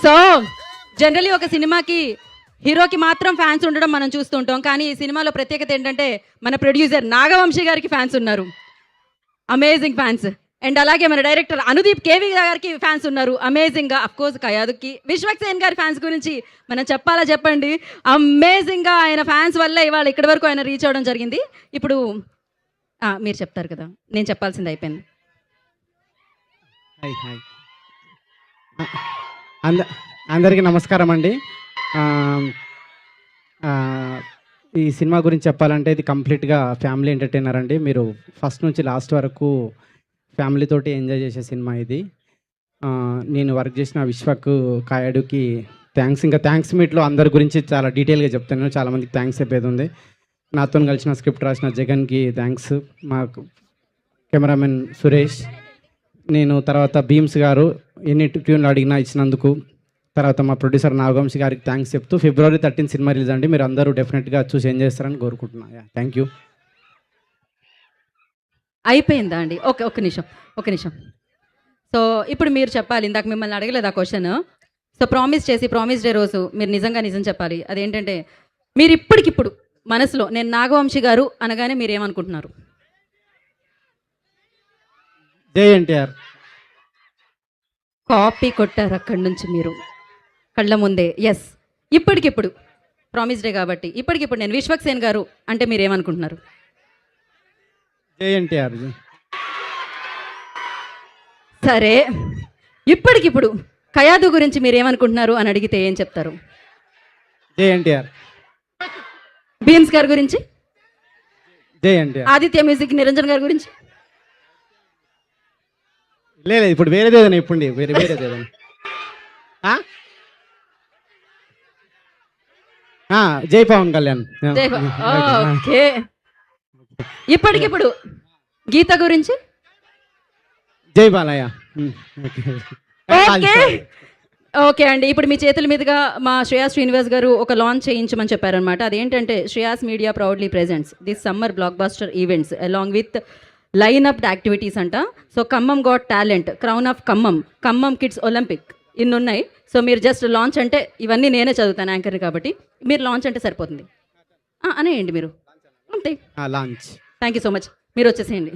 So generally ఒక సినిమాకి హీరోకి మాత్రం ఫ్యాన్స్ ఉండడం మనం చూస్తుంటాం. కానీ ఈ సినిమాలో ప్రత్యేకత ఏంటంటే మన ప్రొడ్యూసర్ నాగవంశీ గారికి ఫ్యాన్స్ ఉన్నారు, అమేజింగ్ ఫ్యాన్స్. అండ్ అలాగే మన డైరెక్టర్ అనుదీప్ కేవి గారికి ఫ్యాన్స్ ఉన్నారు, అమేజింగ్గా. అఫ్కోర్స్ కయాదుకి విశ్వక్సేన్ గారి ఫ్యాన్స్ గురించి మనం చెప్పాలా చెప్పండి. అమేజింగ్గా ఆయన ఫ్యాన్స్ వల్ల ఇవాళ ఇక్కడి వరకు ఆయన రీచ్ అవ్వడం జరిగింది. ఇప్పుడు మీరు చెప్తారు కదా, నేను చెప్పాల్సింది అయిపోయింది. హాయ్ హాయ్ అందరికీ నమస్కారం అండి. ఈ సినిమా గురించి చెప్పాలంటే ఇది కంప్లీట్గా ఫ్యామిలీ ఎంటర్టైనర్ అండి. మీరు ఫస్ట్ నుంచి లాస్ట్ వరకు ఫ్యామిలీతోటి ఎంజాయ్ చేసే సినిమా ఇది. నేను వర్క్ చేసిన విశ్వక్ కాయడుకి థ్యాంక్స్. ఇంకా థ్యాంక్స్ మీట్లో అందరి గురించి చాలా డీటెయిల్గా చెప్తాను, చాలామందికి థ్యాంక్స్ చెప్పేది ఉంది. నాతో కలిసిన స్క్రిప్ట్ రాసిన జగన్కి థ్యాంక్స్, మా కెమెరామెన్ సురేష్, నేను తర్వాత భీమ్స్ గారు ఎన్ని ట్యూన్లు అడిగినా ఇచ్చినందుకు, తర్వాత మా ప్రొడ్యూసర్ నాగవంశీ గారికి థ్యాంక్స్ చెప్తూ February 13 సినిమా రిలీజ్ అండి. మీరు అందరూ డెఫినెట్గా చూసి ఎంజాయ్ చేస్తారని కోరుకుంటున్నాను. Thank you. అయిపోయిందా అండి? ఒక నిమిషం. సో ఇప్పుడు మీరు చెప్పాలి, ఇందాక మిమ్మల్ని అడగలేదు ఆ క్వశ్చన్. సో ప్రామిస్ డే రోజు మీరు నిజం చెప్పాలి. అదేంటంటే మీరు ఇప్పటికిప్పుడు మనసులో నేను నాగవంశీ గారు అనగానే మీరు ఏమనుకుంటున్నారు? జై ఎన్టీఆర్. కాపీ కొట్టారు అక్కడి నుంచి మీరు కళ్ళ ముందే. ఎస్, ఇప్పటికిప్పుడు ప్రామిస్ డే కాబట్టి ఇప్పటికిప్పుడు నేను విశ్వక్సేన్ గారు అంటే మీరు ఏమనుకుంటున్నారు? జై ఎన్టీఆర్. సరే, ఇప్పటికిప్పుడు కయాదు గురించి మీరు ఏమనుకుంటున్నారు అని అడిగితే ఏం చెప్తారు? జై ఎన్టీఆర్. బీమ్స్ గారి గురించి? జై ఎన్టీఆర్. ఆదిత్య మ్యూజిక్ నిరంజన్ గారి గురించి? లేదు, ఇప్పుడు వేరేదేదైనా ఇప్పుడు వేరేదేదైనా. జై పవన్ కళ్యాణ్. ఓకే, ఇప్పటికిప్పుడు గీత గురించి? జై బాలయ్య. ఓకే అండి, ఇప్పుడు మీ చేతుల మీదుగా మా శ్రేయాస్ శ్రీనివాస్ గారు ఒక లాంచ్ చేయించమని చెప్పారనమాట. అదేంటంటే Shreyas media proudly presents this summer blockbuster events along with lineup activities అంట. So Khammam got talent, crown of Khammam kids Olympic, ఇన్ని ఉన్నాయి. సో మీరు జస్ట్ లాంచ్ అంటే ఇవన్నీ నేనే చదువుతాను యాంకర్ కాబట్టి, మీరు లాంచ్ అంటే సరిపోతుంది అనేయండి మీరు అంతే. Launch. Thank you so much, మీరు వచ్చేసేయండి.